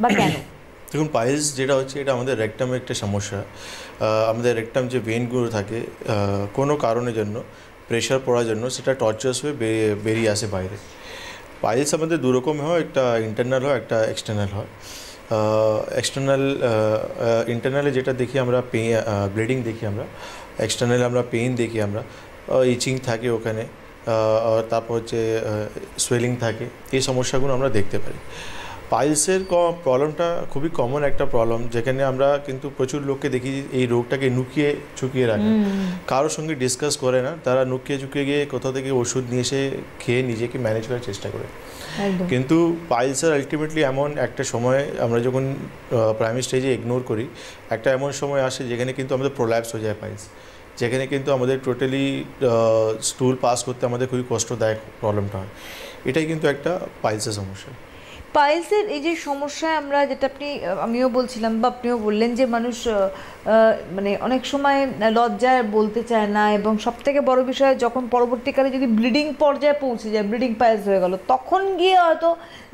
বা কেন? দেখুন, পাইলস যেটা হচ্ছে এটা আমাদের রেকটামের একটা সমস্যা। আমাদের রেকটাম যে ভেনগুলো থাকে কোনো কারণের জন্য প্রেশার পড়ার জন্য সেটা টর্চার্স হয়ে বেরিয়ে আসে বাইরে। পাইলস আমাদের দুরকম হয়, একটা ইন্টারনাল হয়, একটা এক্সটার্নাল হয়। এক্সটার্নাল ইন্টারনালে যেটা দেখি আমরা ব্লিডিং দেখি আমরা, এক্সটার্নালে আমরা পেইন দেখি আমরা, ইচিং থাকে ওখানে, তারপর হচ্ছে সোয়েলিং থাকে, এই সমস্যাগুলো আমরা দেখতে পারি। পাইলসের প্রবলেমটা খুবই কমন একটা প্রবলেম, যেখানে আমরা কিন্তু প্রচুর লোককে দেখি এই রোগটাকে লুকিয়ে চুকিয়ে রাখে, কারোর সঙ্গে ডিসকাস করে না, তারা লুকিয়ে চুকিয়ে গিয়ে কোথাও থেকে ওষুধ নিয়ে এসে খেয়ে নিজেকে ম্যানেজ করার চেষ্টা করে। কিন্তু পাইলসের আলটিমেটলি এমন একটা সময় আমরা যখন প্রাইমারি স্টেজে ইগনোর করি, একটা এমন সময় আসে যেখানে কিন্তু আমাদের প্রোল্যাপস হয়ে যায় পাইলস, যেখানে কিন্তু আমাদের টোটালি স্টুল পাস করতে আমাদের খুবই কষ্টদায়ক প্রবলেমটা হয়। এটাই কিন্তু একটা পাইলসের সমস্যা। পাইলসের এই যে সমস্যায় আমরা যেটা আমিও বলছিলাম বা আপনিও বললেন যে মানুষ মানে অনেক সময় লজ্জায় বলতে চায় না, এবং সবথেকে বড় বিষয় যখন পরবর্তীকালে যদি ব্লিডিং পর্যায়ে পৌঁছে যায়, ব্লিডিং পাইলস হয়ে গেল, তখন গিয়ে হয়তো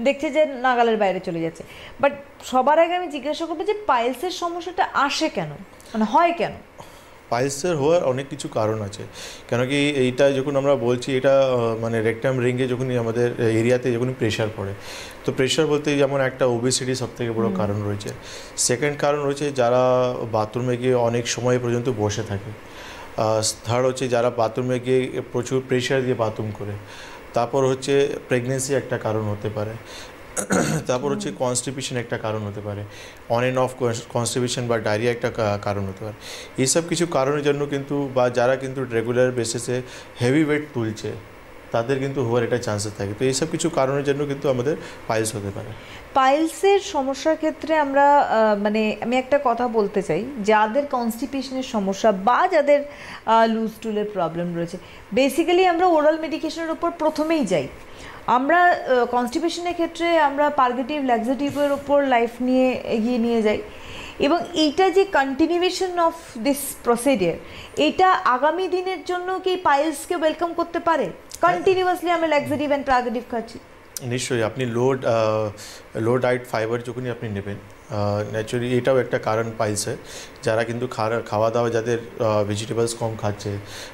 দেখছে যে নাগালের বাইরে চলে যাচ্ছে। বাট সবার আগে আমি জিজ্ঞাসা করবো যে পাইলসের সমস্যাটা আসে কেন, মানে হয় কেন? পাইলসের হওয়ার অনেক কিছু কারণ আছে। কেন কি এইটা যখন আমরা বলছি, এটা মানে রেকটাম রিঙ্গে যখনই আমাদের এরিয়াতে যখনই প্রেশার পড়ে, তো প্রেশার বলতে যেমন একটা ওবেসিটি সবথেকে বড় কারণ রয়েছে। সেকেন্ড কারণ রয়েছে যারা বাথরুমে গিয়ে অনেক সময় পর্যন্ত বসে থাকে। থার্ড হচ্ছে যারা বাথরুমে গিয়ে প্রচুর প্রেশার দিয়ে বাথরুম করে। তারপর হচ্ছে প্রেগনেন্সি একটা কারণ হতে পারে। তারপর হচ্ছে কনস্টিপেশন একটা কারণ হতে পারে, অন অ্যান্ড অফ কনস্টিপেশন বা ডায়রিয়া একটা কারণ হতে পারে। এইসব কিছু কারণের জন্য কিন্তু, বা যারা কিন্তু রেগুলার বেসিসে হেভি ওয়েট তুলছে, তাদের কিন্তু হওয়ার একটা চান্সেস থাকে। তো এইসব কিছু কারণের জন্য কিন্তু আমাদের পাইলস হতে পারে। পাইলসের সমস্যার ক্ষেত্রে আমরা মানে আমি একটা কথা বলতে চাই, যাদের কনস্টিপেশনের সমস্যা বা যাদের লুজ টুলের প্রবলেম রয়েছে, বেসিক্যালি আমরা ওরাল মেডিকেশনের উপর প্রথমেই যাই। আমরা কনস্টিপেশনের ক্ষেত্রে আমরা পার্গেটিভ ল্যাক্সেটিভের উপর লাইফ নিয়ে এগিয়ে নিয়ে যাই, এবং এইটা যে কন্টিনিউয়েশন অফ দিস প্রসিডিয়ার, এটা আগামী দিনের জন্য কি পাইলসকে ওয়েলকাম করতে পারে? কন্টিনিউয়াসলি আমরা ল্যাক্সেটিভ অ্যান্ড পার্গেটিভ খাচ্ছি। নিশ্চয়ই আপনি লো ডায়েট ফাইবার যখনই আপনি নেবেন, ন্যাচুরালি এটাও একটা কারণ পাইলসে। যারা কিন্তু খাওয়া দাওয়া যাদের ভেজিটেবলস কম খাচ্ছে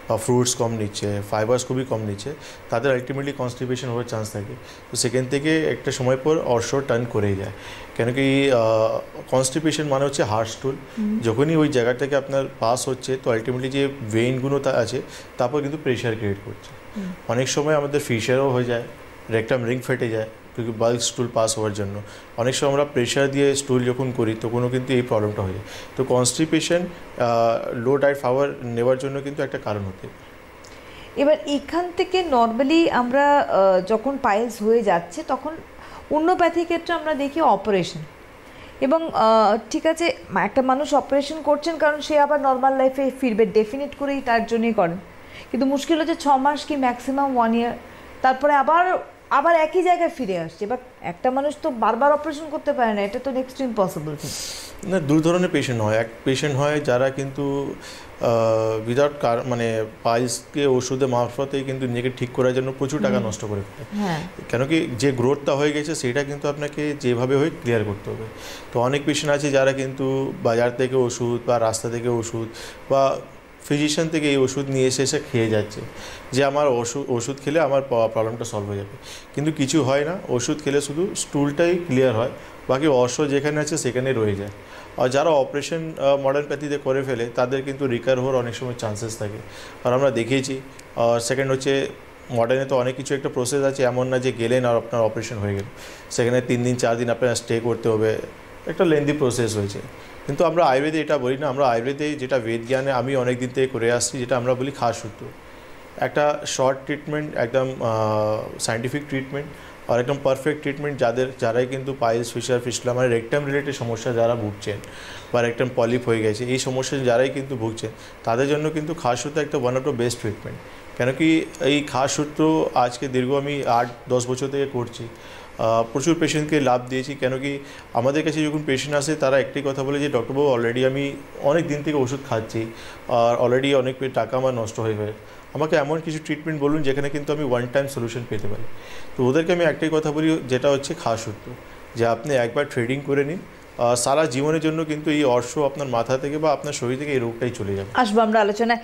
বা ফ্রুটস কম নিচ্ছে, ফাইবার্স খুবই কম নিচ্ছে, তাদের আলটিমেটলি কনস্টিপেশন হওয়ার চান্স থাকে। তো সেখান থেকে একটা সময় পর অর্শো টার্ন করেই যায়। কেন কি কনস্টিপেশন মানে হচ্ছে হার্ড স্টুল, যখনই ওই জায়গা থেকে আপনার পাস হচ্ছে, তো আলটিমেটলি যে ভেইনগুলো আছে তারপর কিন্তু প্রেশার ক্রিয়েট করছে। অনেক সময় আমাদের ফিশারও হয়ে যায়, রেকটাম রিং ফেটে যায়, কিন্তু বাল্ক স্টুল পাস হওয়ার জন্য অনেক সময় আমরা প্রেশার দিয়ে স্টুল যখন করি তখনও কিন্তু এই প্রবলেমটা হয়ে যায়। তো কনস্টিপেশন লো ডায়েট ফাইবার নেওয়ার জন্য কিন্তু একটা কারণ হতে। এবার এখান থেকে নর্মালি আমরা যখন পাইলস হয়ে যাচ্ছে, তখন অন্যপ্যাথির ক্ষেত্রে আমরা দেখি অপারেশন, এবং ঠিক আছে, একটা মানুষ অপারেশন করছেন কারণ সে আবার নর্মাল লাইফে ফিরবে, ডেফিনেট করেই তার জন্যই করেন। কিন্তু মুশকিল হচ্ছে 6 মাস কি ম্যাক্সিমাম 1 ইয়ার, তারপরে আবার আবার একই জায়গায় ফিরে আসছে। এবার একটা মানুষ তো বারবার অপারেশন করতে পারে না, এটা তো নেক্সট ইম্পসিবল থিং। না, দু ধরনের পেশেন্ট হয়। এক পেশেন্ট হয় যারা কিন্তু উইদাউট মানে পাইলসকে ওষুধের মারফতেই কিন্তু নিজেকে ঠিক করার জন্য প্রচুর টাকা নষ্ট করে ফেলে। কেন কি যে গ্রোথটা হয়ে গেছে সেটা কিন্তু আপনাকে যেভাবে হয় ক্লিয়ার করতে হবে। তো অনেক পেশেন্ট আছে যারা কিন্তু বাজার থেকে ওষুধ বা রাস্তা থেকে ওষুধ বা ফিজিশিয়ান থেকে এই ওষুধ নিয়ে এসে খেয়ে যাচ্ছে, যে আমার ওষুধ খেলে আমার প্রবলেমটা সলভ হয়ে যাবে। কিন্তু কিছু হয় না, ওষুধ খেলে শুধু স্টুলটাই ক্লিয়ার হয়, বাকি অর্শ যেখানে আছে সেখানে রয়ে যায়। আর যারা অপারেশন মডার্ন প্যাথিতে করে ফেলে তাদের কিন্তু রিকার হওয়ার অনেক সময় চান্সেস থাকে, আর আমরা দেখেইছি। আর সেকেন্ড হচ্ছে মডার্নে তো অনেক কিছু একটা প্রসেস আছে, এমন না যে গেলেন আর আপনার অপারেশন হয়ে গেল, সেখানে 3 দিন 4 দিন আপনার স্টে করতে হবে, একটা লেন্দি প্রসেস হয়েছে। কিন্তু আমরা আয়ুর্বেদে এটা বলি না, আমরা আয়ুর্বেদে যেটা বেদ জ্ঞানে আমি অনেক দিন থেকে করে আসছি, যেটা আমরা বলি খাস সূত্র, একটা শর্ট ট্রিটমেন্ট, একদম সায়েন্টিফিক ট্রিটমেন্ট আর একদম পারফেক্ট ট্রিটমেন্ট। যারাই কিন্তু পাইলস, ফিশার, ফিস্টুলা মানে রেকটাম রিলেটেড সমস্যা যারা ভুগছেন, বা রেকটাম পলিপ হয়ে গেছে, এই সমস্যা যারাই কিন্তু ভুগছেন, তাদের জন্য কিন্তু খাস সূত্র একটা one of the best treatment. কেন কি এই খাস সূত্র আজকে দীর্ঘ আমি 8-10 বছর থেকে করছি, প্রচুর পেশেন্টকে লাভ দিয়েছি। কেন কি আমাদের কাছে যখন পেশেন্ট আসে তারা একটাই কথা বলে যে ডক্টরবাবু অলরেডি আমি অনেক দিন থেকে ওষুধ খাচ্ছি আর অলরেডি অনেক টাকা আমার নষ্ট হয়ে গেছে, আমাকে এমন কিছু ট্রিটমেন্ট বলুন যেখানে কিন্তু আমি ওয়ান টাইম সলিউশন পেতে পারি। তো ওদেরকে আমি একটাই কথা বলি, যেটা হচ্ছে খাস সূত্র। যে আপনি একবার ট্রেডিং করে নিন, সারা জীবনের জন্য কিন্তু এই অর্শ আপনার মাথা থেকে বা আপনার শরীর থেকে এই রোগটাই চলে যাবে। আসবো আমরা আলোচনায়।